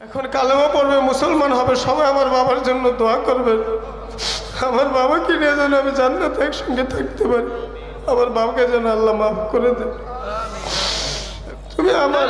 এখন কালেমা পড়বে, মুসলমান হবে, সবাই আমার বাবার জন্য দোয়া করবেন। আমার বাবাকে নিয়ে যেন আমি জান্নাতে একসঙ্গে থাকতে পারি। আমার বাবাকে যেন আল্লাহ মাফ করে দেন। তুমি আমার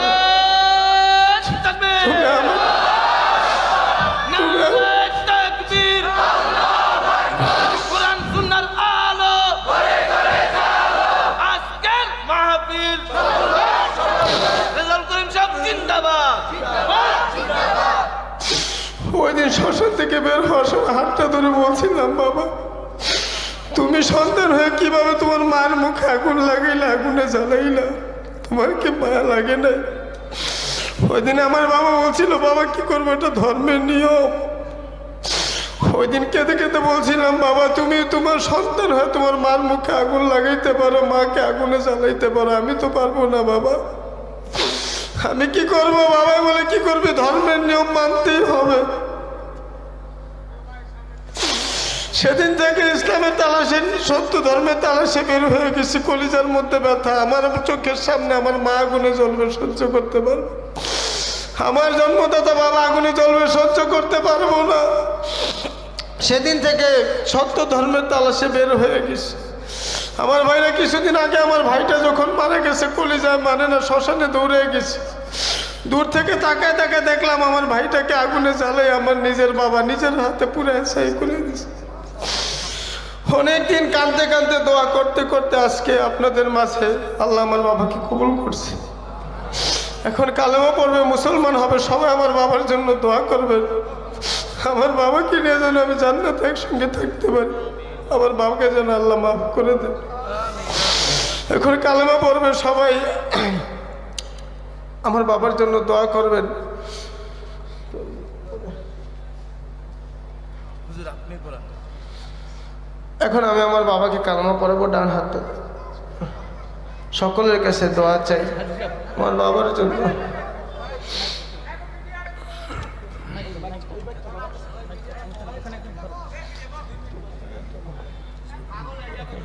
ওই দিন শ্মশান থেকে বের হওয়ার সময় হাতটা ধরে বলছিলাম, বাবা তুমি সন্তান হয়ে কিভাবে তোমার মার মুখে আগুন লাগাইলা, আগুনে জ্বালাইলা, তোমার কি মায়া লাগে নাই? ওই দিন আমার বাবা বলছিল, বাবা কি করবো, এটা ধর্মের নিয়ম। ওই দিন কেঁদে কেঁদে বলছিলাম, বাবা তুমি তোমার সন্তান হয়ে তোমার মার মুখে আগুন লাগাইতে পারো, মাকে আগুনে জ্বালাইতে পারো, আমি তো পারবো না বাবা। আমি কি করব? বাবা বলে কি করবে, ধর্মের নিয়ম মানতেই হবে। সেদিন থেকে ইসলামের তালাশে, সত্য ধর্মের তালাশে বের হয়ে গেছি। কলিজার মধ্যে ব্যথা, আমার চোখের সামনে আমার মা আগুনে জ্বলবে, সহ্য করতে পারবো? আমার জন্মদাতা বাবা আগুনে জ্বলবে, সহ্য করতে পারবো না। সেদিন থেকে সত্য ধর্মের তালাশে বের হয়ে গেছি। আমার ভাইরা কিছুদিন আগে আমার ভাইটা যখন মারা গেছে, কলিজায় মানে না, শ্মশানে দৌড়ে গেছি। দূর থেকে তাকায় তাকায় দেখলাম আমার ভাইটাকে আগুনে জ্বালাই আমার নিজের বাবা নিজের হাতে পুরো ছাই করে দিয়েছে। অনেকদিন কাঁদতে কাঁদতে দোয়া করতে করতে আজকে আপনাদের মাঝে আল্লাহ আমার বাবাকে কবুল করছে। এখন কালেমা পড়বে, মুসলমান হবে, সবাই আমার বাবার জন্য দোয়া করবেন। আমার বাবাকে নিয়ে যেন আমি জান্নাতে একসঙ্গে থাকতে পারি। আমার বাবাকে যেন আল্লাহ মাফ করে দেন। এখন কালেমা পড়বে, সবাই আমার বাবার জন্য দোয়া করবেন। এখন আমি আমার বাবাকে কালেমা পড়াবো, ডান হাতটা সকলের কাছে দোয়া চাই আমার বাবার জন্য।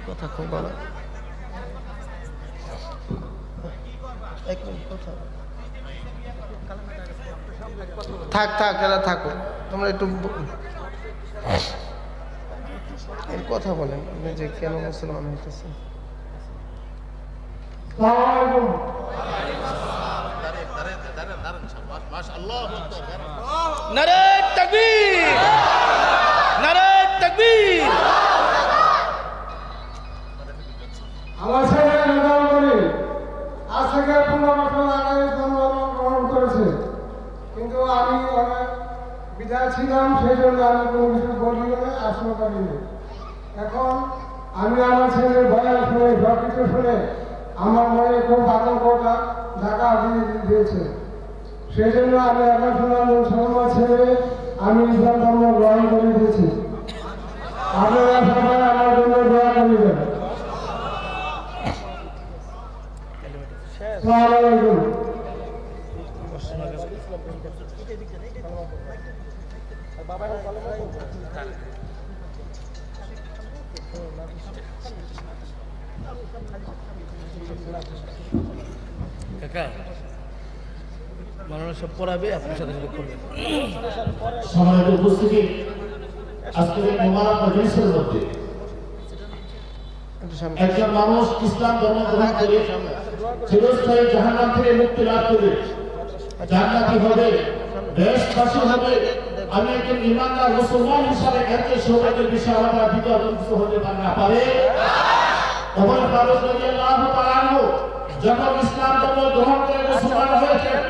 কথা খুব ভালো, থাক থাক, এরা থাকো, তোমরা একটু কথা বলেন আপনি যে কেন মুসলমান হইতেছে। নারে তাকবীর, নারে তাকবীর। আমার ছেলে নির্ধারণ করি আজ থেকে 15 বছর আগে জন্মগ্রহণ করেছে, কিন্তু আমি অনেক বিদায় ছিলাম, সেই জন্য আমি কোনো কিছু বলি না, আসলে করিনি। এখন আমি আমার ছেলের বয়ান শুনে, সব কিছু শুনে আমার মনে খুব আতঙ্কটা ঢাকা দিয়েছে। সেই জন্য আমি এখন শুনলাম মুসলমান ছেলে আমি ইসলাম ধর্ম গ্রহণ করে দিয়েছি। আপনারা সবাই আমার জন্য দোয়া করিবেন। আসসালামু কাকা মানুষ সব পড়াবে, আপনার সাথে সাথে করবেন। সম্মানিত উপস্থিতি, আজকের এই মোবারক মজলিসের মধ্যে একজন মানুষ ইসলাম ধর্ম গ্রহণ করে চিরস্থায়ী জাহান্নাম থেকে মুক্তি লাভ করে জান্নাতি হবে, দেশবাসী হবে। আমি একজন ইমানদার মুসলমান হিসাবে এত সৌভাগ্যের বিষয় আমার ভিতরে কিছু হতে না পারে। ওমর ফারুক রাদিয়াল্লাহু তাআলা আনহু যখন ইসলাম ধর্ম গ্রহণ করে মুসলমান হয়েছেন,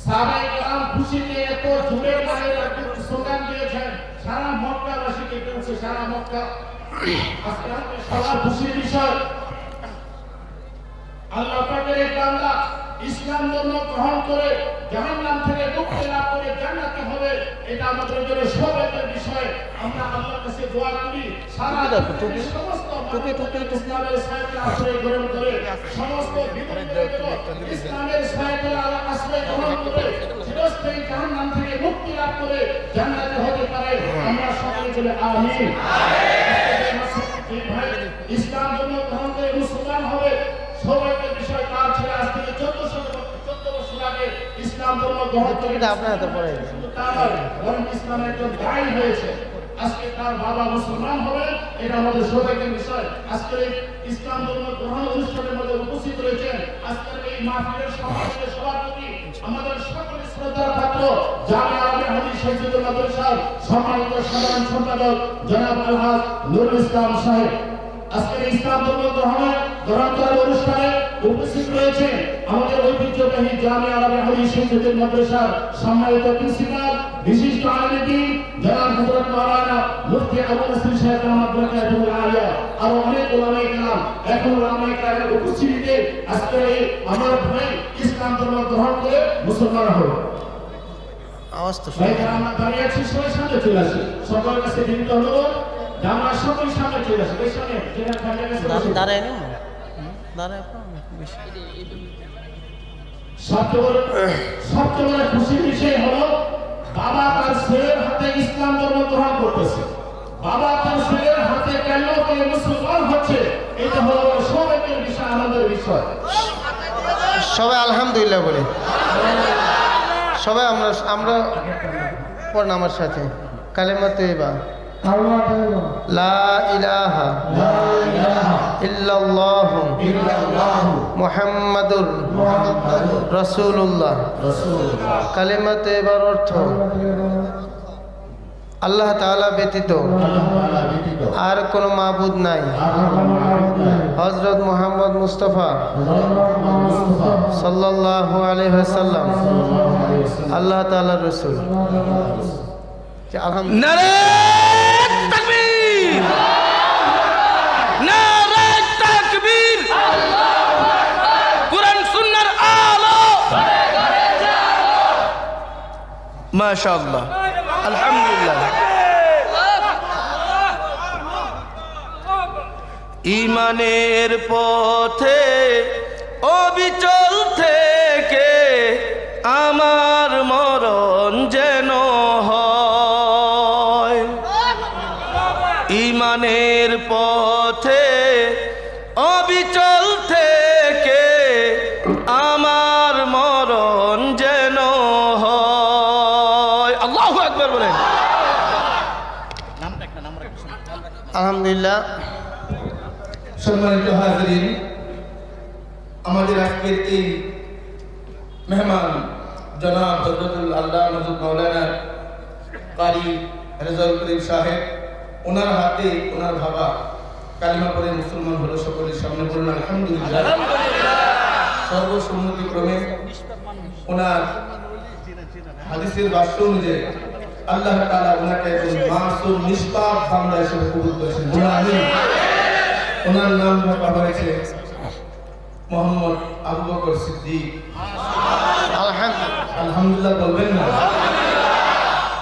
সাহাবায়ে কেরাম খুশিতে এত জোরে মারে স্লোগান দিয়েছেন, সারা মক্কাবাসী কেঁপে উঠছে, সারা মক্কা। আজকে সবার খুশির বিষয়, আল্লাহ পাকের এক বান্দা ইসলাম ধর্ম গ্রহণ করে জাহান্নাম থেকে মুক্তি লাভ করে জান্নাতে হবে, এটা আমাদের জন্য সৌভাগ্যের বিষয়। আমরা আল্লাহর কাছে দোয়া করি সারা সমস্ত ইসলামের সাথে আশ্রয় গ্রহণ করে, সমস্ত ইসলামের সাথে আশ্রয় গ্রহণ করে চিরস্থায়ী জাহান্নাম থেকে মুক্তি লাভ করে জান্নাতে হতে পারে। আমরা সকলে বলে আমিন। ভাই ইসলাম ধর্ম গ্রহণ করে মুসলমান হবে, সৌভাগ্যের বিষয় তার গ্রহণ করে এটা আপনার হাতে পড়ে গেছে। শুধু তা নয়, বরং ইসলামের একজন দায়ী হয়েছে। আজকে তার বাবা মুসলমান হবে, এটা আমাদের সৌভাগ্যের বিষয়। আজকে এই ইসলাম ধর্ম গ্রহণ অনুষ্ঠানের মধ্যে উপস্থিত রয়েছেন আজকের এই মাহফিলের সমাবেশের সভাপতি, আমাদের সকলের শ্রদ্ধার পাত্র জামিয়া আরবি হাদিস শহীদুল মাদ্রাসার সম্মানিত সাধারণ সম্পাদক জনাব আলহাজ নুরুল ইসলাম সাহেব। আজকের ইসলাম ধর্ম গ্রহণ করার অনুষ্ঠানে উপস্থিত রয়েছেন আমাদের ঐতিহ্যবাহী জামিয়া আরবি হাদিস শহীদুল মাদ্রাসার সম্মানিত প্রিন্সিপাল বিশিষ্ট আলেম দ্বীন জনাব হযরত মাওলানা মুফতি আবু নাসির সাহেব রহমাতুল্লাহ বারাকাতুহু আলিয়া, আর অনেক উলামায়ে কেরাম, এখন উলামায়ে কেরামের উপস্থিতিতে আজকে আমার ভাই ইসলাম ধর্ম গ্রহণ করে মুসলমান হলো। আওয়াজ তো ভাই যারা আমরা দাঁড়িয়ে আছি সবাই সামনে চলে আসি, সকলের কাছে বিনীত অনুরোধ যে আমরা সকল সামনে চলে আসি। এই সামনে যেখানে থাকলে দাঁড়ায় নিও দাঁড়ায় বেশি সবচেয়ে বড় খুশির বিষয় হলো বাবা তার ছেলের হাতে ইসলাম ধর্ম গ্রহণ করতেছে, বাবা তার ছেলের হাতে কেন করে মুসলমান হচ্ছে, এটা হলো সৌভাগ্যের বিষয়, আনন্দের বিষয়। সবাই আলহামদুলিল্লাহ বলি। সবাই আমরা পড়ুন আমার সাথে কালেমা তৈবা লা ইলাহা ইল্লাল্লাহু মুহাম্মাদুর রাসূলুল্লাহ। কালেমা তৈবার অর্থ আল্লাহ তাআলা ব্যতীত আর কোনো মাবুদ নাই, হযরত মুহাম্মদ মুস্তাফা সাল্লাল্লাহু আলাইহি ওয়াসাল্লাম আল্লাহ তাআলার রাসূল। আলহামদুলিল্লাহ। নারে তাকবীর, নারে তাকবীর, কুরআন সুন্নাহর আলো, মাশাআল্লাহ, আলহামদুলিল্লাহ। ঈমানের পথে অবিচল থেকে আমার মরণ যেন হয়, ঈমানের পথে অবিচল থেকে আমার মরণ যেন হয়। আল্লাহু আকবার বলেন। আলহামদুলিল্লাহ। সম্মানিত হাজিরিন, আমাদের আজকের এই মেহমান জনাব হযরতুল আল্লাহ হযরত মাওলানা কারি রেজাউল করিম সাহেব, ওনার হাতে ওনার বাবা কালিমা পড়ে মুসলমান হলো। সকলের সামনে বলুন আলহামদুলিল্লাহ। সর্বসম্মতিক্রমে ওনার হাদিসের ভাষ্য অনুযায়ী আল্লাহ তাআলা ওনাকে একজন মাসুম নিষ্পাপ বান্দা হিসেবে কবুল করেছেন। ওনার নাম রাখা হয়েছে মোহাম্মদ আবু বকর সিদ্দিক। আলহামদুলিল্লাহ বলবেন না?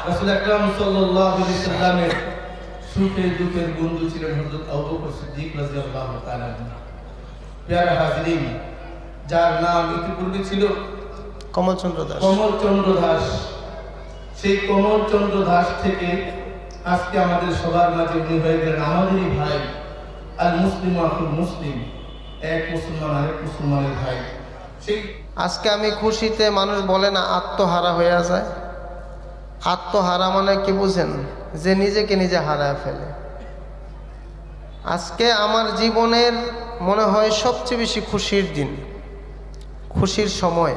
রাসূল আকরাম সাল্লাল্লাহু আলাইহি ওয়াসাল্লামের সুখে দুঃখের বন্ধু ছিলেন হযরত আবু বকর সিদ্দিক রাদিয়াল্লাহু তাআলা। প্রিয় হাজিরিন, যার নাম ইতিপূর্বে ছিল কমলচন্দ্র দাস। কমলচন্দ্র দাস, সেই কমলচন্দ্র দাস থেকে আজকে আমাদের সবার মাঝে উনি হয়ে গেলেন আমাদেরই ভাই। আল মুসলিম আখুল মুসলিম, এক মুসলমান আরেক মুসলমানের ভাই। সেই আজকে আমি খুশিতে, মানুষ বলে না আত্মহারা হয়ে যায়। আত্মহারা মানে কি বুঝেন? যে নিজেকে নিজে হারায় ফেলে। আজকে আমার জীবনের মনে হয় সবচেয়ে বেশি খুশির দিন, খুশির সময়।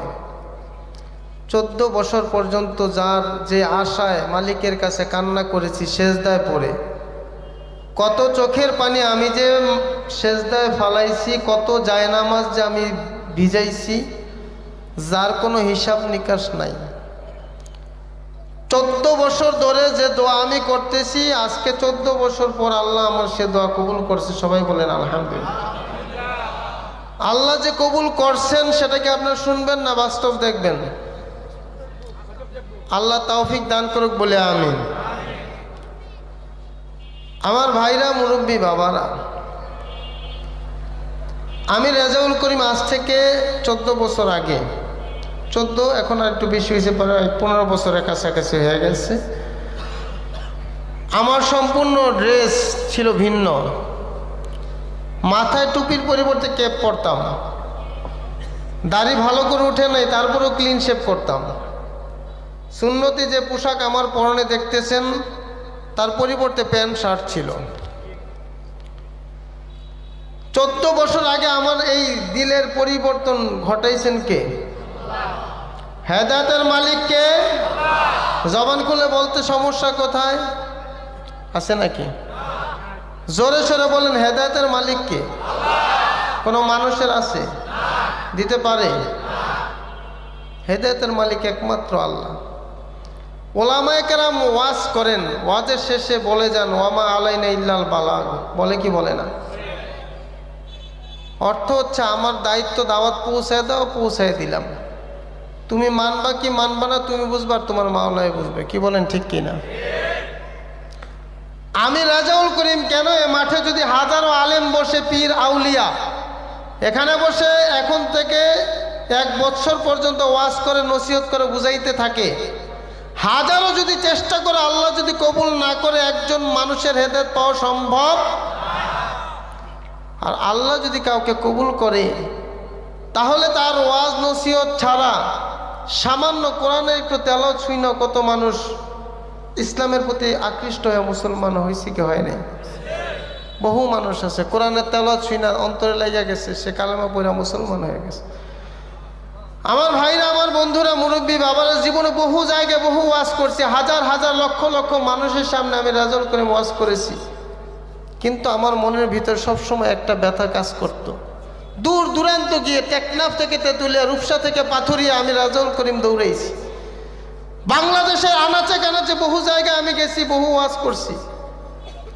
14 বছর পর্যন্ত যার যে আশায় মালিকের কাছে কান্না করেছি সেজদায় পড়ে, কত চোখের পানি আমি যে সেজদায় ফালাইছি, কত জায়নামাজ যে আমি ভিজাইছি, যার কোনো হিসাব নিকাশ নাই। 14 বছর ধরে যে দোয়া আমি করতেছি, আজকে 14 বছর পর আল্লাহ আমার সে দোয়া কবুল করছে। সবাই বলেন আলহামদুলিল্লাহ। আল্লাহ যে কবুল করছেন সেটাকে আপনারা শুনবেন না বাস্তব দেখবেন? আল্লাহ তৌফিক দান করুক বলে আমিন। আমার ভাইরা, মুরব্বী বাবারা, আমি রেজাউল করিম আজ থেকে 14 বছর আগে, 14 এখন আর একটু বেশি হয়েছে, প্রায় 15 বছরের কাছাকাছি হয়ে গেছে। আমার সম্পূর্ণ ড্রেস ছিল ভিন্ন। মাথায় টুপির পরিবর্তে ক্যাপ পরতাম, দাড়ি ভালো করে উঠে নাই, তারপরেও ক্লিন শেভ করতাম। সুন্নতি যে পোশাক আমার পরনে দেখতেছেন তার পরিবর্তে প্যান্ট শার্ট ছিল। 14 বছর আগে আমার এই দিলের পরিবর্তন ঘটাইছেন কে? হেদায়েতের মালিক কে? জবান খুলে বলতে সমস্যা কোথায় আছে নাকি? জোরে সোরে বলেন, হেদায়েতের মালিক কে? কোনো মানুষের আছে দিতে পারে? হেদায়েতের মালিক একমাত্র আল্লাহ। ওলামায়ে কেরাম ওয়াজ করেন, ওয়াজের শেষে বলে যান ওয়ামা আলাইনা ইল্লাল বালাগ, বলে কি বলে না? অর্থ হচ্ছে আমার দায়িত্ব দাওয়াত পৌঁছায় দাও, পৌঁছায় দিলাম, তুমি মানবা কি মানবা না তুমি বুঝবার, তোমার মাওলাই বুঝবে। কি বলেন ঠিক কিনা? আমি রাজাউল করিম কেন এ মাঠে যদি হাজারো আলেম বসে, পীর আউলিয়া এখানে বসে এখন থেকে 1 বছর পর্যন্ত ওয়াজ করে নসিহত করে বুঝাইতে থাকে, হাজারো যদি চেষ্টা করে আল্লাহ যদি কবুল না করে একজন মানুষের হেদায়েত পাওয়া সম্ভব। আর আল্লাহ যদি কাউকে কবুল করে তাহলে তার ওয়াজ নসিহত ছাড়া সামান্য কোরআনের একটু তেলাওয়াত শুনে কত মানুষ ইসলামের প্রতি আকৃষ্ট হয়ে মুসলমান হয়েছে কি হয় নাই? বহু মানুষ আছে কোরআনের তেলাওয়াত শুনে অন্তরে লেগে গেছে, সে কালেমা পড়া মুসলমান হয়ে গেছে। আমার ভাইরা, আমার বন্ধুরা, মুরব্বী বাবারা, জীবনে বহু জায়গায় বহু ওয়াজ করছি, হাজার হাজার লক্ষ লক্ষ মানুষের সামনে আমি রাজাউল করিম ওয়াজ করেছি, কিন্তু আমার মনের ভিতর সবসময় একটা ব্যথা কাজ করত। দূর দূরান্ত গিয়ে টেকনাফ থেকে তেঁতুলিয়া, রূপসা থেকে পাথুরিয়া আমি রাজাউল করিম দৌড়াইছি। বাংলাদেশের আনাচে কানাচে বহু জায়গায় আমি গেছি, বহু ওয়াজ করছি।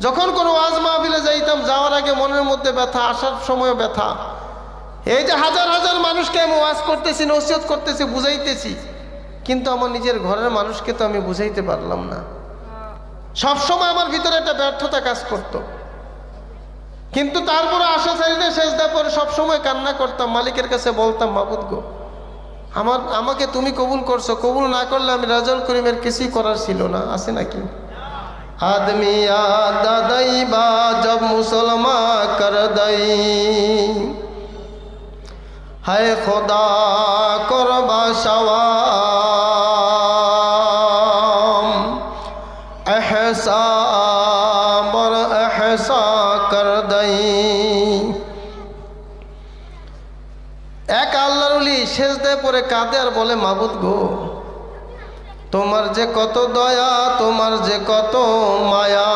যখন কোনো ওয়াজ মাহফিলে যাইতাম, যাওয়ার আগে মনের মধ্যে ব্যথা, আসার সময় ব্যথা। এই যে হাজার হাজার মানুষকে আমি ওয়াজ করতেছি, নসিহত করতেছি, বুঝাইতেছি, কিন্তু আমার নিজের ঘরের মানুষকে তো আমি বুঝাইতে পারলাম না। সবসময় আমার ভিতরে একটা ব্যর্থতা কাজ করত, কিন্তু তারপরে আশা ছাড়িতে সেজদা পরে সবসময় কান্না করতাম, মালিকের কাছে বলতাম, মাবুদ গো, আমাকে তুমি কবুল করছো, কবুল না করলে আমি রাজাউল করিমের কিছুই করার ছিল না। আছে নাকি? आदमी दादाई बा जब मुसलमान कर दई है खुदा करबा शवाम एहसा बर एहसा कर दई। এক আল্লাহর ওলি সেজদায় পড়ে কাঁদে আর বলে, মাবুদ গো, তোমার যে কত দয়া, তোমার যে কত মায়া,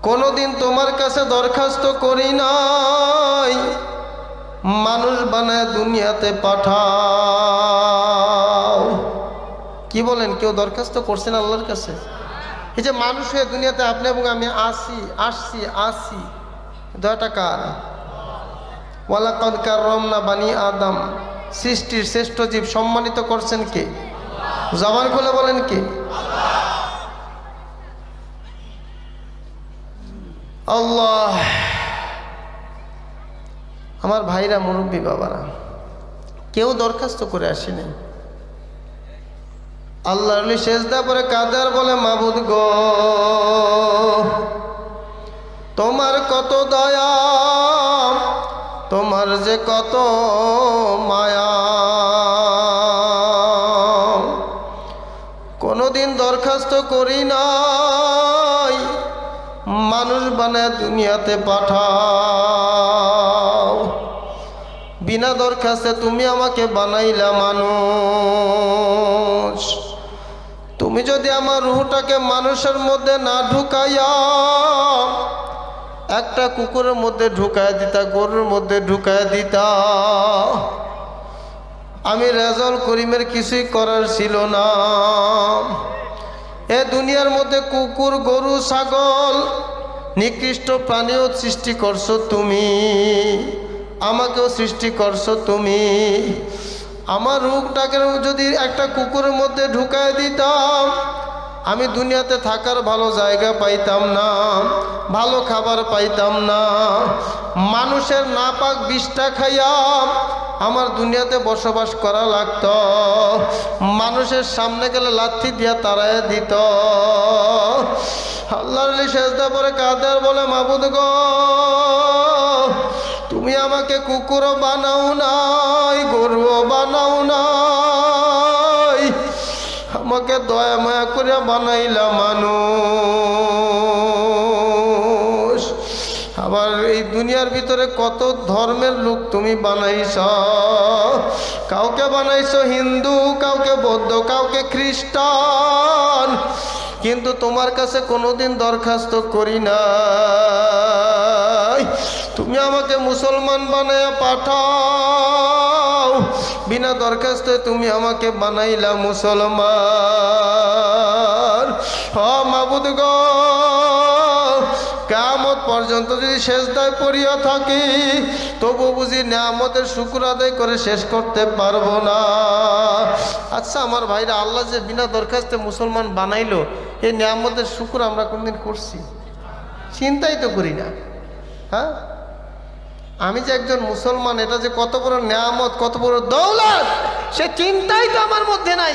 কোনদিন তোমার কাছে দরখাস্ত করি নাই মানুষ বানায় দুনিয়াতে পাঠাও। কি বলেন, কেউ দরখাস্ত করছেন আল্লাহর কাছে? এই যে মানুষ হয়ে দুনিয়াতে আপনি এবং আমি আসছি, দয়াটা কার? ওয়ালাকাদ কাররামনা বানি আদম, সৃষ্টির শ্রেষ্ঠ জীব সম্মানিত করছেন কে? জবান খুলে বলেন কে? আল্লাহ। আমার ভাইরা, মুরব্বী বাবারা, কেউ দরখাস্ত করে আসেনি। আল্লাহর ওলি সেজদা পরে কাঁদার বলে, মাবুদ গো, তোমার কত দয়া, তোমার যে কত মায়া, কোনদিন দরখাস্ত করি নাই মানুষ বানায় দুনিয়াতে পাঠাও। বিনা দরখাস্তে তুমি আমাকে বানাইলা মানুষ। তুমি যদি আমার রূহটাকে মানুষের মধ্যে না ঢুকাইয়া একটা কুকুরের মধ্যে ঢুকায় দিতা, গরুর মধ্যে ঢুকায় দিতা, আমি রাজাউল করিমের কিছুই করার ছিল না। এ দুনিয়ার মধ্যে কুকুর, গরু, ছাগল, নিকৃষ্ট প্রাণীও সৃষ্টি করছো তুমি, আমাকেও সৃষ্টি করছো তুমি। আমার রূপটাকে যদি একটা কুকুরের মধ্যে ঢুকায় দিতাম, আমি দুনিয়াতে থাকার ভালো জায়গা পাইতাম না, ভালো খাবার পাইতাম না, মানুষের নাপাক বিষটা খাইয়া আমার দুনিয়াতে বসবাস করা লাগতো। মানুষের সামনে গেলে লাথি দিয়া তাড়াইয়া দিত। আল্লাহর ওলি সেজদা পরে কাঁদে আর বলে, মাবুদ গো, তুমি আমাকে কুকুরও বানাও নাই, গরুও বানাও নাই, আমাকে দয়া মায়া করে বানাইলা মানুষ। আবার এই দুনিয়ার ভিতরে কত ধর্মের লোক তুমি বানাইছ। কাউকে বানাইছো হিন্দু, কাউকে বৌদ্ধ, কাউকে খ্রিস্টান, কিন্তু তোমার কাছে কোনোদিন দরখাস্ত করি নাই তুমি আমাকে মুসলমান বানায়া পাঠাও। বিনা দরখাস্তে তুমি আমাকে বানাইলা মুসলমান। ও মাবুদ গো, কিয়ামত পর্যন্ত যদি সেজদায় পড়িয়া থাকি তবু বুঝি নিয়ামতের শুকর আদায় করে শেষ করতে পারবো না। আচ্ছা আমার ভাইরা, আল্লাহ যে বিনা দরখাস্তে মুসলমান বানাইলো, এই নিয়ামতের শুকর আমরা কোনদিন করছি? চিন্তাই তো করি না। হ্যাঁ, আমি যে একজন মুসলমান, এটা যে কত বড় নিয়ামত, কত বড় দৌলত, সে চিন্তাই তো আমার মধ্যে নাই।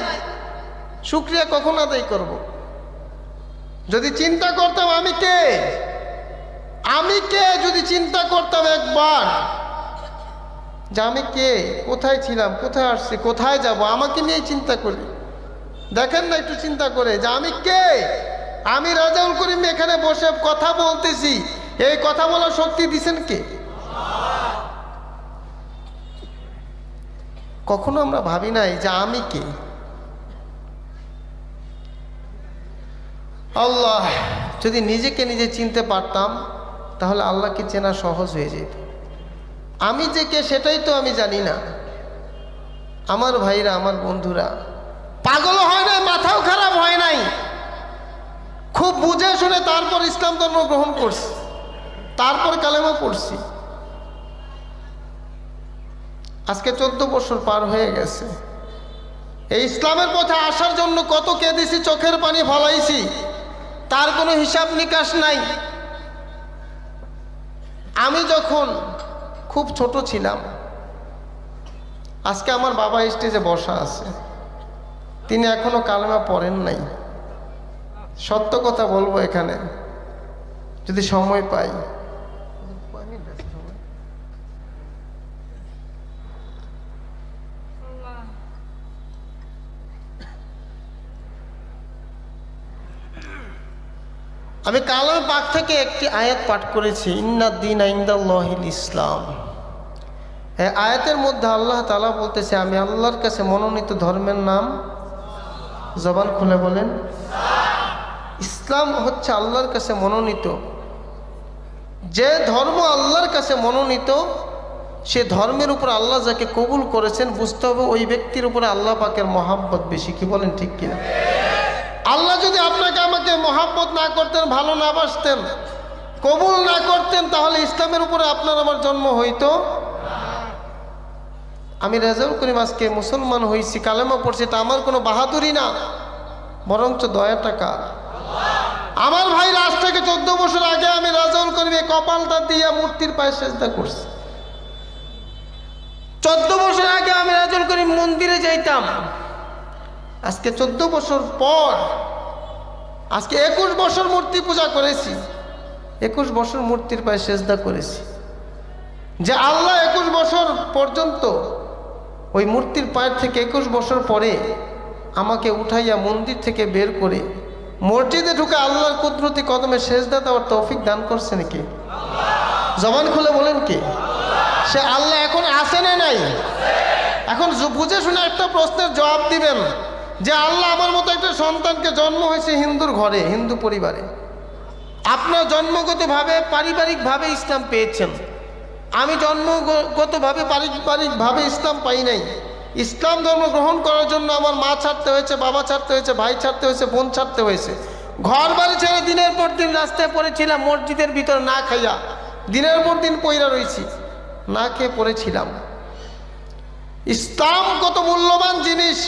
শুকরিয়া কখন আদায় করব? যদি চিন্তা করতাম আমি কে যদি চিন্তা করতাম একবার যে আমি কে, কোথায় ছিলাম, কোথায় আসছি, কোথায় যাব, আমাকে নিয়ে চিন্তা করি। দেখেন না একটু চিন্তা করে যে আমি কে। আমি রাজাউল করিম এখানে বসে কথা বলতেছি, এই কথা বলার শক্তি দিছেন কে? কখনো আমরা ভাবি নাই যে আমি কে। আল্লাহ, যদি নিজেকে নিজে চিনতে পারতাম তাহলে আল্লাহকে চেনা সহজ হয়ে যেত। আমি যে কে সেটাই তো আমি জানি না। আমার ভাইরা, আমার বন্ধুরা, পাগল হয় নাই, মাথাও খারাপ হয় নাই, খুব বুঝে শুনে তারপর ইসলাম ধর্ম গ্রহণ করছি, তারপর কালেমা পড়ছি। আজকে 14 বছর পার হয়ে গেছে। এই ইসলামের পথে আসার জন্য কত কেঁদেছি, চোখের পানি ফলাইছি, তার কোনো হিসাব নিকাশ নাই। আমি যখন খুব ছোট ছিলাম, আজকে আমার বাবা স্টেজে বসা আছে, তিনি এখনো কালেমা পড়েন নাই। সত্য কথা বলবো এখানে, যদি সময় পাই। আমি কালামে পাক থেকে একটি আয়াত পাঠ করেছি, ইন্নাদ-দীনা ইনদাল্লাহিল ইসলাম। এই আয়াতের মধ্যে আল্লাহ তাআলা বলতেছে, আমি আল্লাহর কাছে মনোনীত ধর্মের নাম, জবান খুলে বলেন, ইসলাম হচ্ছে আল্লাহর কাছে মনোনীত। যে ধর্ম আল্লাহর কাছে মনোনীত, সে ধর্মের উপর আল্লাহ যাকে কবুল করেছেন, বুঝতে হবে ওই ব্যক্তির উপরে আল্লাহ পাকের মহাব্বত বেশি। কি বলেন, ঠিক কিনা? আল্লাহ যদি আপনাকে আমাকে মহাব্বত না করতেন, ভালো না বাসতেন, কবুল না করতেন, তাহলে ইসলামের উপরে আপনার আমার জন্ম হইতো। আমি রেজাউল করিম আজকে মুসলমান হয়েছি, কালেমা পড়ছি, এটা আমার কোনো বাহাদুরি না, বরঞ্চ দয়াটা কার? আমার ভাই, আজ থেকে 14 বছর আগে আমি রেজাউল করিম এই কপালটা দিয়ে মূর্তির পায়ে সেজদা করছি। 14 বছর আগে আমি রেজাউল করিম মন্দিরে যাইতাম। আজকে 14 বছর পর, আজকে 21 বছর মূর্তি পূজা করেছি, 21 বছর মূর্তির পায়ে সেজদা করেছি। যে আল্লাহ 21 বছর পর্যন্ত ওই মূর্তির পায়ের থেকে 21 বছর পরে আমাকে উঠাইয়া মন্দির থেকে বের করে মসজিদে ঢুকে আল্লাহর কুদরতি কদমে সেজদা দেওয়ার তৌফিক দান করছে নাকি? জবান খুলে বলেন কে? সে আল্লাহ এখন আছে না নাই? এখন বুঝে শুনে একটা প্রশ্নের জবাব দিবেন যে আল্লাহ আমার মতো একটা সন্তানকে জন্ম হয়েছে হিন্দুর ঘরে, হিন্দু পরিবারে। আপনার জন্মগতভাবে পারিবারিকভাবে ইসলাম পেয়েছেন, আমি জন্মগতভাবে পারিবারিকভাবে ইসলাম পাই নাই। ইসলাম ধর্ম গ্রহণ করার জন্য আমার মা ছাড়তে হয়েছে, বাবা ছাড়তে হয়েছে, ভাই ছাড়তে হয়েছে, বোন ছাড়তে হয়েছে, ঘর বাড়ি ছেড়ে দিনের পর দিন রাস্তায় পড়েছিলাম, মসজিদের ভিতর না খাইয়া দিনের পর দিন পইরা রয়েছি, না খেয়ে পড়েছিলাম। ইসলাম কত মূল্যবান জিনিস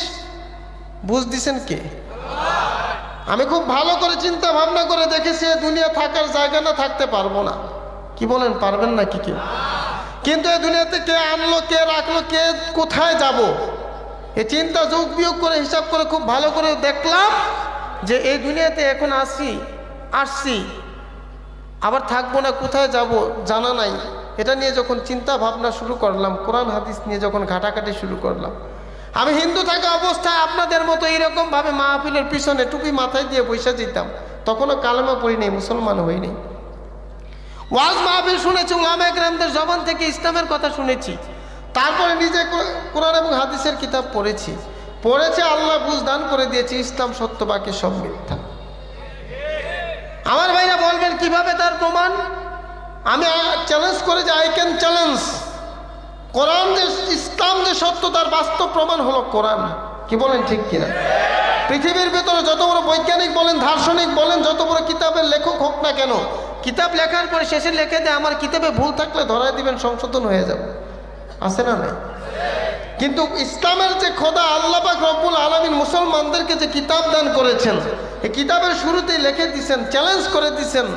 বুঝ দিছেন কে? আমি খুব ভালো করে চিন্তা ভাবনা করে দেখেছি, দুনিয়া থাকার জায়গা না, থাকতে পারবো না। কি বলেন, পারবেন না কি কেউ? কিন্তু এই দুনিয়াতে কে আনলো, কে রাখলো, কে কোথায় যাব, এই চিন্তা যোগ বিয়োগ করে হিসাব করে খুব ভালো করে দেখলাম যে এই দুনিয়াতে এখন আসছি, আবার থাকবো না, কোথায় যাব জানা নাই। এটা নিয়ে যখন চিন্তা ভাবনা শুরু করলাম, কোরআন হাদিস নিয়ে যখন ঘাটাঘাটি শুরু করলাম, আমি হিন্দু থাকা অবস্থায় আপনাদের মতো এইরকম ভাবে মাহফিলের পিছনে টুপি মাথায় দিয়ে বসে যেতাম, তখনও কালেমা পড়ি নেই, মুসলমান হইনি। ওয়াজ মাহফিল শুনেছি, উলামা একরামদের জবান থেকে ইসলামের কথা শুনেছি, তারপরে নিজে কোরআন এবং হাদিসের কিতাব পড়েছি, আল্লাহ বুঝ দান করে দিয়েছি ইসলাম সত্য, বাকি সব মিথ্যা। আমার ভাইরা বলবেন কিভাবে তার প্রমাণ? আমি চ্যালেঞ্জ করে যে আই ক্যান চ্যালেঞ্জ, কোরআন যে ইসলাম যে সত্য তার বাস্তব প্রমাণ হলো কোরআন। কি বলেন, ঠিক কিনা? পৃথিবীর ভেতরে যত বড় বৈজ্ঞানিক বলেন, দার্শনিক বলেন, যত বড় কিতাবের লেখক হোক না কেন, কিতাব লেখার পরে শেষে লিখে দেয় আমার কিতাবে ভুল থাকলে ধরায় দিবেন, সংশোধন হয়ে যাবে, আছে না নাই? কিন্তু ইসলামের যে খোদা আল্লাহ পাক রব্বুল আলামিন মুসলমানদেরকে যে কিতাব দান করেছেন, এই কিতাবের শুরুতেই লিখে দিয়েছেন, চ্যালেঞ্জ করে দিয়েছেন,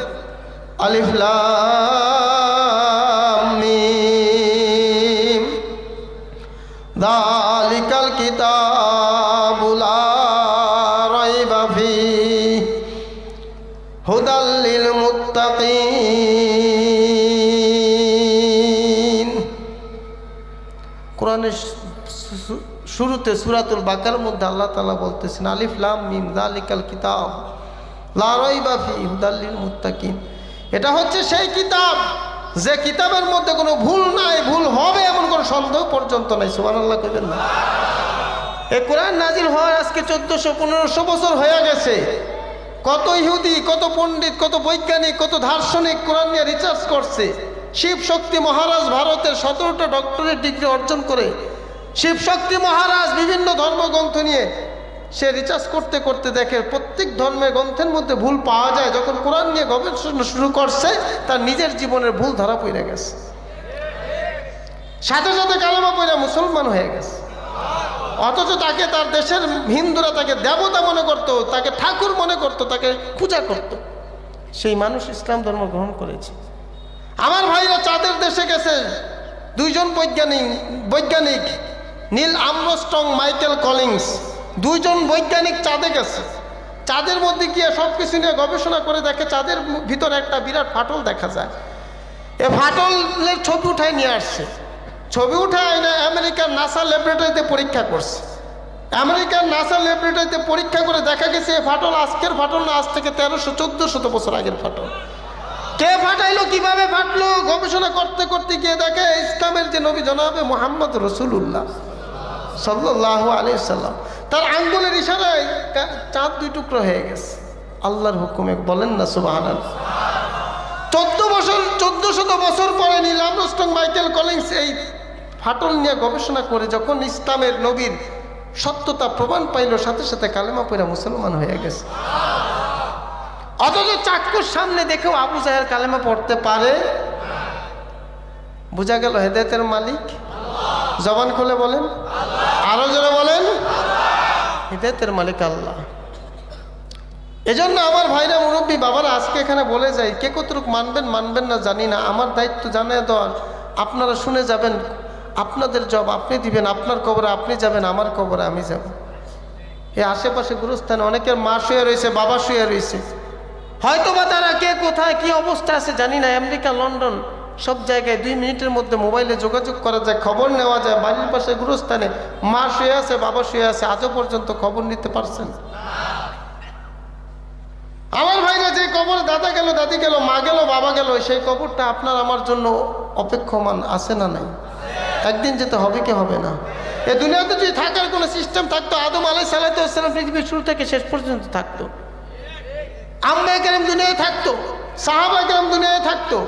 আলিফ লাম মিম যালিকাল কিতাবু লা রাইবা ফীহি হুদাল লিল মুত্তাকিন। কোরআনের শুরুতে সূরাতুল বাকারার মধ্যে আল্লাহ তাআলা বলতেছেন আলিফ লাম মিম যালিকাল কিতাব লা রাইবা ফীহি হুদাল লিল মুত্তাকিন। এটা হচ্ছে সেই কিতাব যে কিতাবের মধ্যে কোনো ভুল নাই, ভুল হবে এমন কোনো সন্দেহ পর্যন্ত নাই। সুবহানাল্লাহ কইবেন না? এই কোরআন নাজিল হওয়ার আজকে 1400-1500 বছর হয়ে গেছে। কত ইহুদি, কত পণ্ডিত, কত বৈজ্ঞানিক, কত দার্শনিক কোরআন নিয়ে রিসার্চ করছে। শিব শক্তি মহারাজ ভারতের 17টা ডক্টরেট ডিগ্রি অর্জন করে শিব শক্তি মহারাজ বিভিন্ন ধর্মগ্রন্থ নিয়ে সে রিসার্চ করতে করতে দেখে প্রত্যেক ধর্মের গ্রন্থের মধ্যে ভুল পাওয়া যায়। যখন কোরআন নিয়ে গবেষণা শুরু করছে, তার নিজের জীবনের ভুল ধরা পড়ে গেছে, সাথে সাথে কালেমা পড়ে মুসলমান হয়ে গেছে। অথচ তাকে তার দেশের হিন্দুরা তাকে দেবতা মনে করত, তাকে ঠাকুর মনে করত, তাকে পূজা করত। সেই মানুষ ইসলাম ধর্ম গ্রহণ করেছে। আমার ভাইরা চাঁদের দেশে গেছে, দুইজন বৈজ্ঞানিক নীল আর্মস্ট্রং, মাইকেল কলিংস, দুইজন বৈজ্ঞানিক চাঁদে গেছে। চাঁদের মধ্যে গিয়ে সব কিছু নিয়ে গবেষণা করে দেখে চাঁদের ভিতরে একটা বিরাট ফাটল দেখা যায়। এ ফাটলের ছবি উঠায় নিয়ে আসছে। ছবি উঠায় না আমেরিকার নাসা ল্যাবরেটরিতে পরীক্ষা করছে। আমেরিকার নাসা ল্যাবরেটরিতে পরীক্ষা করে দেখা গেছে এই ফাটল আজকের ফাটল না, আজ থেকে 1300-1400 বছর আগের ফাটল। কে ফাটাইলো, কিভাবে ফাটলো, গবেষণা করতে করতে গিয়ে দেখে ইসলামের যে নবী জনাবে মুহাম্মদ রাসূলুল্লাহ সাল্লাল্লাহু আলাইহি সাল্লাম, তার আঙ্গুলের ইশারায় চাঁদ 2 টুকরো হয়ে গেছে আল্লাহর হুকুমে। বলেন না সুবহানাল্লাহ। 1400 বছর পরে নীল আর্মস্ট্রং, মাইকেল কলিংস এই ফাটল নিয়ে গবেষণা করে যখন ইসলামের নবীর সত্যতা প্রমাণ পাইল, সাথে সাথে কালেমা পড়ে মুসলমান হয়ে গেছে। অথচ চাক্ষুর সামনে দেখেও আবু জাহেল কালেমা পড়তে পারে। বোঝা গেল হেদায়েতের মালিক জবান খুলে বলেন, আরো জোরে বলেন, হেদায়েতের মালিক আল্লাহ। এজন্য আমার ভাইরা, মুরব্বী বাবারা, আজকে এখানে বলে যাই, কে কতটুকু মানবেন না জানি না, আমার দায়িত্ব জানিয়ে দেওয়ার। আপনারা শুনে যাবেন, আপনাদের জব আপনি দিবেন, আপনার কবরে আপনি যাবেন, আমার কবরে আমি যাব। এই আশেপাশে গুরুস্থানে অনেকের মা শুয়ে রয়েছে, বাবা শুয়ে রয়েছে, হয়তো বা তারা কে কোথায় কি অবস্থা আছে জানি না। আমেরিকা, লন্ডন, সব জায়গায় 2 মিনিটের মধ্যে মোবাইলে যোগাযোগ করা যায়, খবর নেওয়া যায়। বাড়ির পাশে গুরুস্থানে মা শুয়ে আছে, বাবা শুয়ে আছে, আজও পর্যন্ত খবর নিতে পারছেন? আমার ভাইরা, যে কবরে দাদা গেল, দাদি গেল, মা গেল, বাবা গেল, সেই কবরটা আপনার আমার জন্য অপেক্ষমান আছে না নাই? একদিন যেতে হবে কি হবে না? এ দুনিয়াতে যদি থাকার কোনো সিস্টেম থাকতো, আদম আলাইহিস সালাম পৃথিবীর শুরু থেকে শেষ পর্যন্ত থাকতো, আম্মায়ে কেরাম দুনিয়ায় থাকতো, সাহাবায়ে কেরাম দুনিয়ায় থাকতো।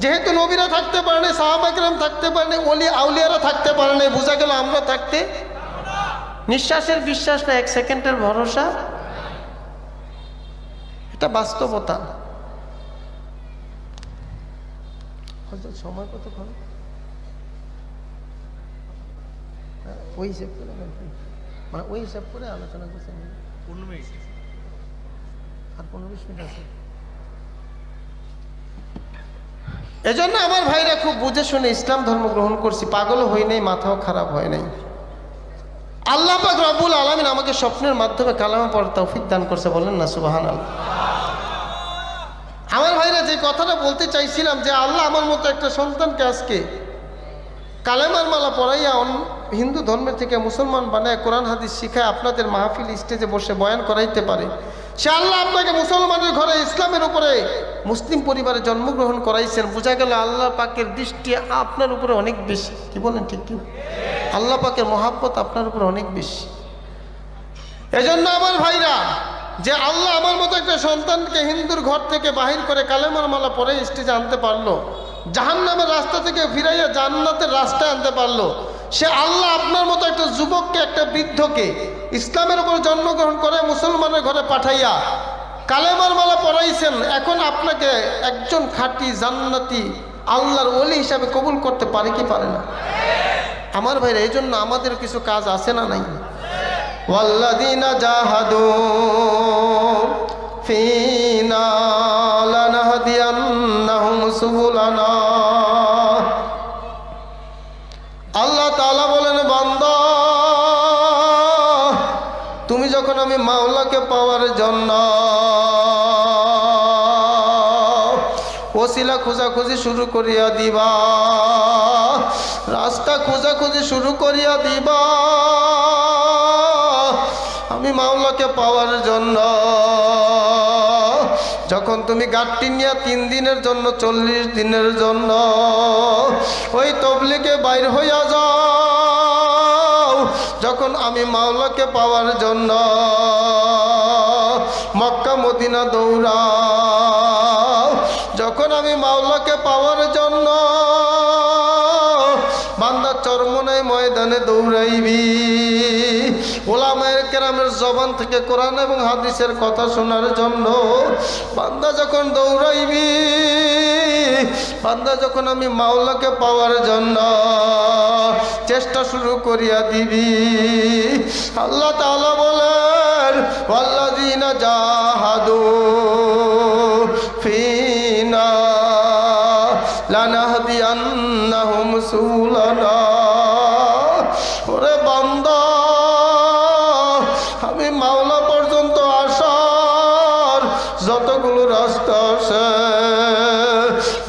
যেহেতু নবীরা থাকতে পারেনি, সাহাবায়ে কেরাম থাকতে পারেনি, ওলি আউলিয়ারা থাকতে পারেনি, বোঝা গেল আমরা থাকতে নিঃশ্বাসের বিশ্বাস না, 1 সেকেন্ডের ভরসা। এটা বাস্তবতা। সময় কতক্ষণ? ওই হিসাব করে, মানে ওই হিসাব করে আলোচনা করছেন। 15 মিনিট আর 15-20 মিনিট আছে। এজন্য আমার ভাইরা খুব বুঝে শুনে ইসলাম ধর্ম গ্রহণ করছি, পাগলও হই নাই, মাথাও খারাপ হয় নাই। আল্লাহ পাক রব্বুল আলামিন আমাকে স্বপ্নের মাধ্যমে কালেমা পড়ার তৌফিক দান করছে। বলেন না সুবহানাল্লাহ। আমার ভাইরা, যে কথাটা বলতে চাইছিলাম, যে আল্লাহ আমার মতো একটা সন্তানকে আজকে কালেমার মালা পড়াইয়া হিন্দু ধর্মের থেকে মুসলমান বানায় কোরআন হাদিস শিখায় আপনাদের মাহফিল স্টেজে বসে বয়ান করাইতে পারে, সে আল্লাহ আপনাকে মুসলমানের ঘরে ইসলামের উপরে মুসলিম পরিবারে জন্মগ্রহণ করাইছেন। বোঝা গেল আল্লাহ পাকের দৃষ্টি আপনার উপরে অনেক বেশি। কি বলেন ঠিক কি? আল্লাহ পাকের মহাব্বত আপনার উপরে অনেক বেশি। এজন্য আমার ভাইরা, যে আল্লাহ আমার মতো একটা সন্তানকে হিন্দুর ঘর থেকে বাহির করে কালেমার মালা পরে স্টেজে আনতে পারলো, জাহান্নামের রাস্তা থেকে ফিরাইয়া জান্নাতের রাস্তায় আনতে পারলো, সে আল্লাহ আপনার মতো একটা যুবককে, একটা বৃদ্ধকে ইসলামের উপর জন্মগ্রহণ করে মুসলমানের ঘরে পাঠাইয়া কালেমার মালা পড়াইছেন। এখন আপনাকে একজন খাঁটি জান্নাতি আল্লাহর ওলি হিসাবে কবুল করতে পারে কি পারে না? আমার ভাইরা, এই জন্য আমাদের কিছু কাজ আছে না নাই? ওয়াল্লাযীনা জাহাদু ফীনা লানাহদিয়ান্নাহুম সুবুলানা। আল্লাহ তাআলা বলেন, বান্দা তুমি যখন আমি মাওলাকে পাওয়ার জন্য ওসিলা খোঁজাখুঁজি শুরু করিয়া দিবা, রাস্তা খোঁজাখুঁজি শুরু করিয়া দিবা আমি মাওলাকে পাওয়ার জন্য, যখন তুমি গাড়ি নিয়ে 3 দিনের জন্য 40 দিনের জন্য ওই তবলিগে বাইর হইয়া যাও, যখন আমি মাওলাকে পাওয়ার জন্য মক্কা মদিনা দৌড়াও, যখন আমি মাওলাকে পাওয়ার জন্য বান্দা চরমনাই ময়দানে দৌড়াইবি, ওলামায়ে কেরামের জবান থেকে কোরআন এবং হাদিসের কথা শোনার জন্য বান্দা যখন দৌড়াইবি, বান্দা যখন আমি মাওলাকে পাওয়ার জন্য চেষ্টা শুরু করিয়া দিবি, আল্লাহ তাআলা বলেন, ওয়াল্লাযীনা জাহাদু ফীনা লানাহদিয়ান্নাহুম সুবুলানা। ওরে বান্দা, আমি মাওলা পর্যন্ত আসার যতগুলো রাস্তা আছে,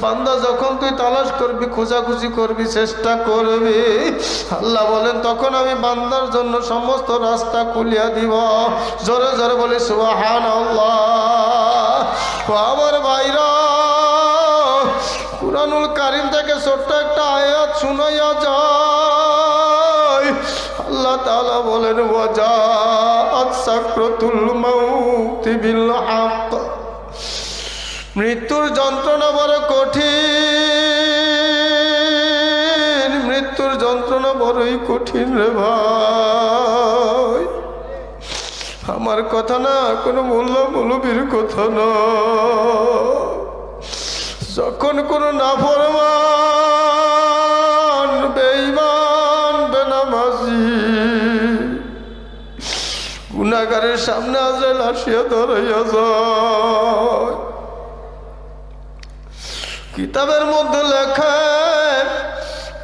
বান্দা যখন তুই তালাশ করবি, খোঁজাখুঁজি করবি, চেষ্টা করবি, আল্লাহ বলেন তখন আমি বান্দার জন্য সমস্ত রাস্তা খুলিয়া দিব। জোরে জোরে বলি সুবহানাল্লাহ। আমার ভাইরা, কুরআনুল কারীম থেকে ছোট্ট একটা আয়াত শুনাইয়া যায়। আল্লাহ তাআলা বলেন, ওয়াজাআত সাকরাতুল মাউতি বিল হক। মৃত্যুর যন্ত্রণা বড় কঠিন, মৃত্যুর যন্ত্রণা বড়ই কঠিন রে ভাই। আমার কথা না, কোনো মোল্লা মৌলবীর কথা না। যখন কোনো নাফরমান, বেঈমান, বেনামাজি গুনাহগারের সামনে আজরাইল আসিয়া ধরাইয়া যায়, কিতাবের মধ্যে লেখে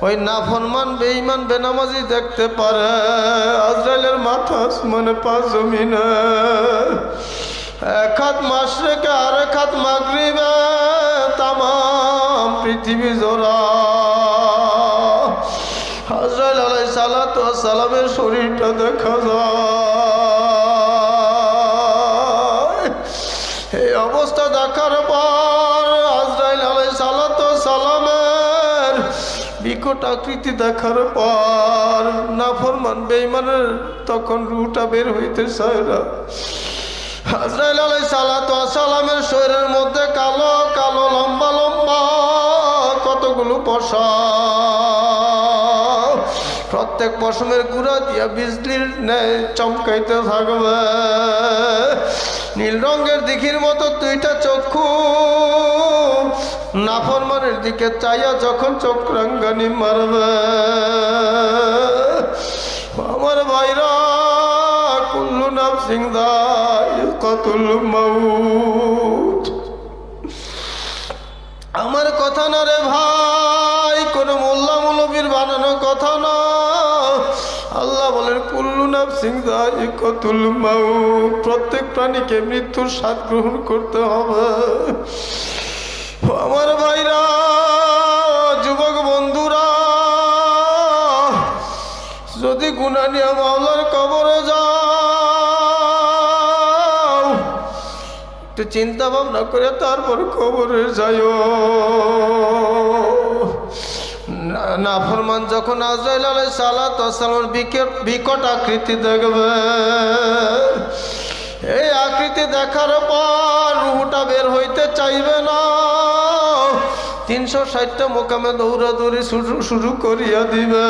ওই নাফরমান, বেঈমান, বেনামাজি দেখতে পারে আজরাইলের মাথা আসমানে, পা জমিনে, এক হাত মাশরিকে আর এক হাত মাগরিবে, তামাম পৃথিবী জোড়া আজরাইল আলাইহিস সালাতু ওয়াস সালামের শরীরটা দেখা যায়। এই অবস্থা দেখার পর আজরাইল আলাইহিস সালাতু ওয়াস সালামের বিকট আকৃতি দেখার পর নাফরমান বেঈমানের তখন রুহটা বের হইতে চায় না। আজরাইল আলাইহিস সালাতু ওয়াস সালামের শরীরের মধ্যে কালো কালো লম্বা লম্বা কতগুলো পশম, প্রত্যেক পশমের গুঁড়া দিয়া বিজলির ন্যায় চমকাইতে থাকবে। নীল রঙের দিঘির মতো 2টা চক্ষু নাফরমানের দিকে চাইয়া যখন চক্রাঙ্গানি মারবে, আমার ভাইরা, কুল্লু নাফসিন যায়িকাতুল মাউত। আমার কথা না রে ভাই, কোন মোল্লা মৌলবীর বানানো কথা না। আল্লাহ বলেন, কুল্লু নাফসিন যায়িকাতুল মাউত, প্রত্যেক প্রাণীকে মৃত্যুর স্বাদ গ্রহণ করতে হবে। আমার ভাইরা, যুবক বন্ধুরা, যদি গুনাহ নিয়ে মাওলার কবরে যাও একটু চিন্তা ভাবনা করে তারপর কবরে যাইও। নাফরমান যখন আজরাইল আলাইহিস সালাতু ওয়াস সালামের বিকট আকৃতি দেখবে, এই আকৃতি দেখার পর রূহটা বের হইতে চাইবে না, 360টা মোকামে দৌড়াদৌড়ি শুরু করিয়া দিবে।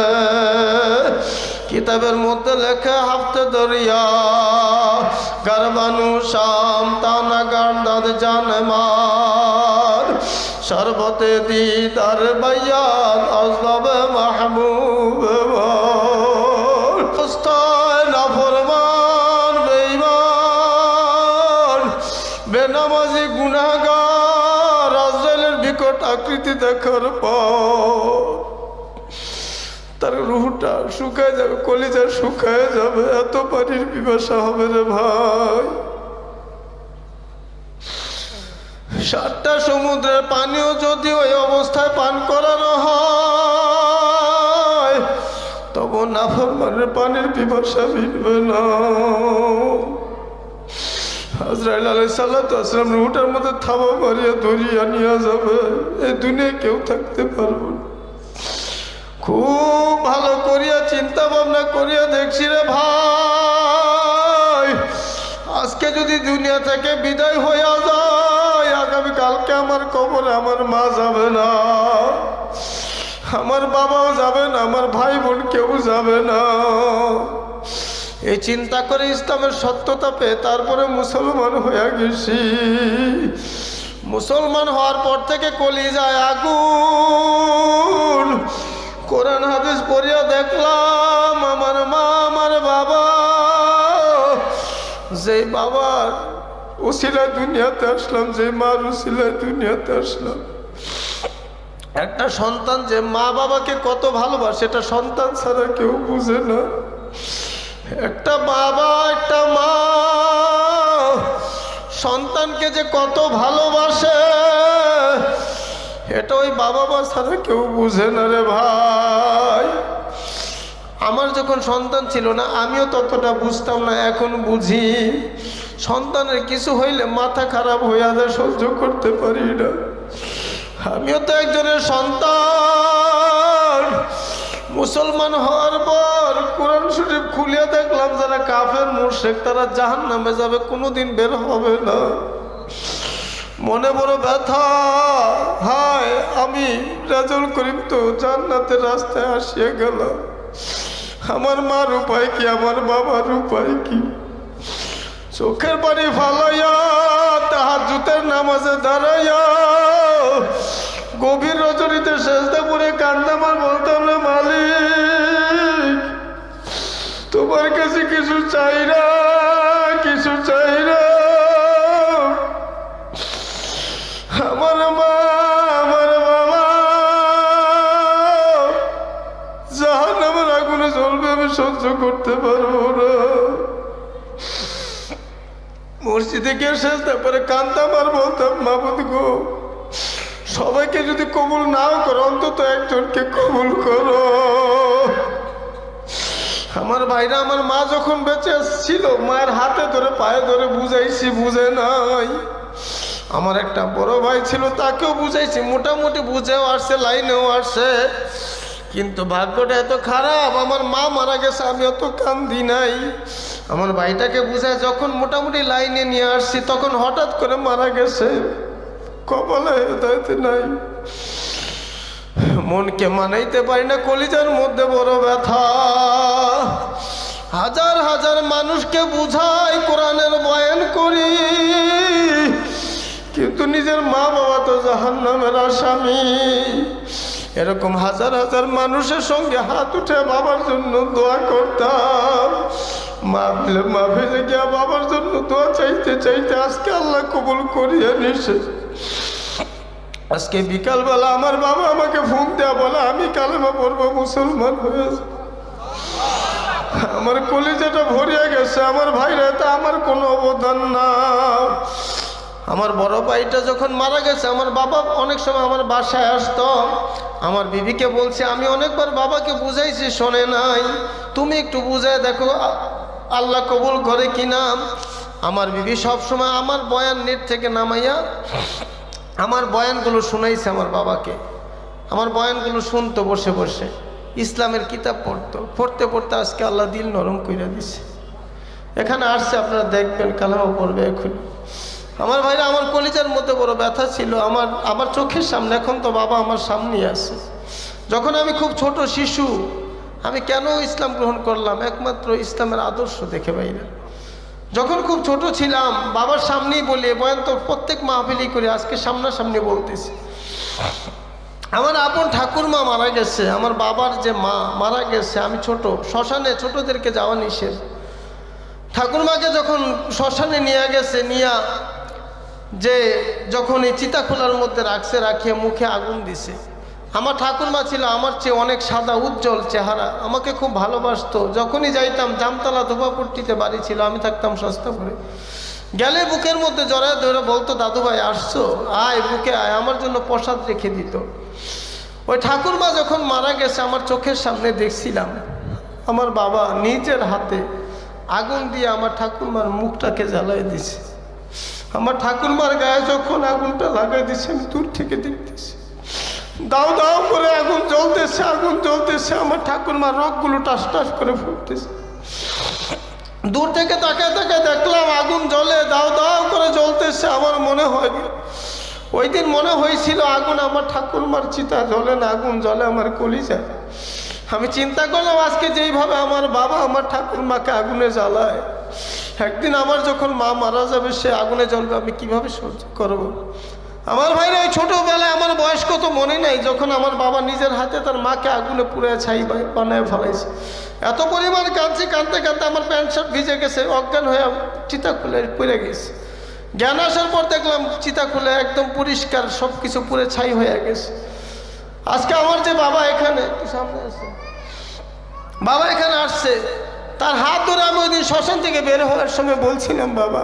কিতাবের মধ্যে লেখে হাফতে দরিয়া গারবানু শাম তানা গান্দাদ জানে মার শরবতে দিদার বাইয়াত আজলাবে মাহবুব নাফরমান বেঈমান বেনামাজি গুনাহগার আজরাইলের বিকট আকৃতি দেখার পর তার রুহটা শুকায় যাবে, কলিজা শুকায় যাবে, এত পানির পিপাসা হবে রে ভাই। 7টা সমুদ্রের পানিও যদি ওই অবস্থায় পান করানো হয় তবু নাফরমানের পানির পিপাসা মিটবে না। আজরাইল আলাইহিস সালাতু ওয়াস সালাম রুহটার মধ্যে থাবা মারিয়া ধরিয়া নিয়ে যাবে, এই দুনিয়ায় কেউ থাকতে পারবে না। খুব ভালো করিয়া চিন্তা ভাবনা করিয়া দেখছি রে ভাই, আজকে যদি দুনিয়া থেকে বিদায় হইয়া যায় আগামী কালকে আমার কবরে আমার মা যাবে না, আমার বাবাও যাবে না, আমার ভাই বোন কেউ যাবে না। এই চিন্তা করে ইসলামের সত্যতা পেয়ে তারপরে মুসলমান হইয়া গেছি। মুসলমান হওয়ার পর থেকে কলিজায় আগুন, কোরআন হাদিস পড়িয়া দেখলাম আমার মা আমার বাবা, যে বাবার উসিলায় দুনিয়াতে আসলাম, যে মার উসিলায় দুনিয়াতে আসলাম। একটা সন্তান যে মা বাবাকে কত ভালোবাসে এটা সন্তান ছাড়া কেউ বুঝে না। একটা বাবা একটা মা সন্তানকে যে কত ভালোবাসে এটা ওই বাবা মা ছাড়া কেউ বুঝে না রে ভাই। আমার যখন সন্তান ছিল না আমিও ততটা বুঝতাম না, এখন বুঝি। সন্তানের কিছু হইলে মাথা খারাপ হইয়া যায়, সহ্য করতে পারি না। আমিও তো একজনের সন্তান। মুসলমান হওয়ার পর কোরআন শরীফ খুলিয়া দেখলাম যারা কাফের মুশরিক তারা জাহান্নামে যাবে, কোনোদিন বের হবে না। মনে বড় ব্যথা, হায় আমি রেজাউল করিম তো জান্নাতের রাস্তায় আসিয়া গেল, আমার মার উপায় কি, আমার বাবার উপায় কি? চোখের পানি ফালাইয়া তাহাজ্জুদের নামাজে দাঁড়াইয়া গভীর রজনীতে সেজদা পড়ে কান্দামার বলতাম না, মালিক তোমার কাছে কিছু চাই না, কিছু চাই না। আমার মা আমার বাবা জাহান্নামের আগুনে জ্বলবে, আমি সহ্য করতে পারবো না। মসজিদে গিয়ে সেজদা পরে কান্দাম আর বলতাম, মাবুদ গো সবাইকে যদি কবুল নাও করো অন্তত একজনকে কবুল করো। আমার ভাইরা আমার মা যখন বেঁচে ছিল মায়ের হাতে ধরে পায়ে ধরে বুঝাইছি, বুঝে নাই। আমার একটা বড় ভাই ছিল তাকেও বুঝাইছি, মোটামুটি বুঝেও আসছে, লাইনেও আসছে। কিন্তু ভাগ্যটা এত খারাপ, আমার মা মারা গেছে আমি অত কান্দি নাই। আমার ভাইটাকে বুঝায় যখন মোটামুটি লাইনে নিয়ে আসছি তখন হঠাৎ করে মারা গেছে, কপালে হেদায়েত নাই। মনকে মানাইতে পারি না, কলিজার মধ্যে বড় ব্যথা। হাজার হাজার মানুষকে বুঝাই, কোরআনের বয়ান করি, কিন্তু নিজের মা বাবা তো জাহান্নামের আসামি। এরকম হাজার হাজার মানুষের সঙ্গে হাত উঠে বাবার জন্য দোয়া করতাম। মাহফিলে গিয়া বাবার জন্য দোয়া চাইতে চাইতে আজকে আল্লাহ কবুল করিয়া নিছে। আজকে বিকালবেলা আমার বাবা আমাকে ফোন দেয়া বলে আমি কালেমা পড়বো, মুসলমান হয়েছে। আমার কলিজাটা ভরিয়া গেছে। আমার ভাইরা তো আমার কোনো অবদান না। আমার বড় ভাইটা যখন মারা গেছে আমার বাবা অনেক সময় আমার বাসায় আসতো, আমার বিবিকে বলছে, আমি অনেকবার বাবাকে বুঝাইছি, শোনে নাই, তুমি একটু বুঝায় দেখো আল্লাহ কবুল করে কিনা। আমার বিবি সবসময় আমার বয়ান নেট থেকে নামাইয়া আমার বয়ানগুলো শোনাইছে আমার বাবাকে। আমার বয়ানগুলো শুনতো বসে বসে, ইসলামের কিতাব পড়তো, পড়তে পড়তে আজকে আল্লাহ দিল নরম কইরা দিছে। এখানে আসছে, আপনারা দেখবেন, কালামা পড়বে এখন। আমার ভাইরা, আমার কলিজার মধ্যে বড় ব্যথা ছিল, আমার চোখের সামনে। এখন তো বাবা আমার সামনেই আছে। যখন আমি খুব ছোট শিশু, আমি কেন ইসলাম গ্রহণ করলাম? একমাত্র ইসলামের আদর্শ দেখে বাইরে। যখন খুব ছোট ছিলাম, বাবার সামনেই বলি, বয়ান তো প্রত্যেক মাহফিলই করি, আজকে সামনাসামনি বলতেছি। আমার আপন ঠাকুরমা মারা গেছে, আমার বাবার যে মা মারা গেছে। আমি ছোট, শ্মশানে ছোটদেরকে যাওয়া নিষেধ। ঠাকুরমাকে যখন শ্মশানে নিয়ে গেছে, নিয়া যে যখন এই চিতা খোলার মধ্যে রাখছে, রাখিয়ে মুখে আগুন দিছে। আমার ঠাকুরমা ছিল আমার চেয়ে অনেক সাদা উজ্জ্বল চেহারা, আমাকে খুব ভালোবাসতো। যখনই যাইতাম, জামতলা ধোপাপট্টিতে বাড়ি ছিল, আমি থাকতাম সস্তাপুরে। গেলে বুকের মধ্যে জড়ায় ধরে বলতো, দাদু ভাই আসছো, আয় বুকে আয়, আমার জন্য প্রসাদ রেখে দিত। ওই ঠাকুরমা যখন মারা গেছে, আমার চোখের সামনে দেখছিলাম আমার বাবা নিজের হাতে আগুন দিয়ে আমার ঠাকুরমার মুখটাকে জ্বালাই দিছে। আমার ঠাকুরমার গায়ে যখন আগুনটা লাগাই দিছে, আমি দূর থেকে দেখতেছি দাও দাও করে আগুন জ্বলতেছে, আগুন জ্বলতেছে। আমার ঠাকুরমার রগগুলো টাস টাস করে ফুটতেছে। দূর থেকে তাকায় তাকায় দেখলাম আগুন জ্বলে, দাও দাও করে জ্বলতেছে। আমার মনে হয়, ওই দিন মনে হয়েছিল আগুন আমার ঠাকুরমার চিতা জ্বলে না, আগুন জ্বলে আমার কলিজায়। আমি চিন্তা করলাম, আজকে যেইভাবে আমার বাবা আমার ঠাকুরমাকে আগুনে জ্বালায়, একদিন আমার যখন মা মারা যাবে, সে আগুনে জ্বলবে, আমি কিভাবে সহ্য করব? আমার ভাইরা, ওই ছোটোবেলায় আমার বয়স কত মনে নেই, যখন আমার বাবা নিজের হাতে তার মাকে আগুনে পুড়ে ছাই বানায় ফেলাইছে। এত পরিমাণ কাঁদছি, কাঁদতে কাঁদতে আমার প্যান্ট শার্ট ভিজে গেছে, অজ্ঞান হয়ে চিতা খুলে পুড়ে গেছে। জ্ঞান আসার পর দেখলাম চিতা খুলে একদম পরিষ্কার, সব কিছু পুড়ে ছাই হয়ে গেছে। আজকে আমার যে বাবা এখানে সামনে আছে, বাবা এখানে আসছে, তার হাত ধরে আমি ওই দিন শ্মশান থেকে বের হওয়ার সময় বলছিলাম, বাবা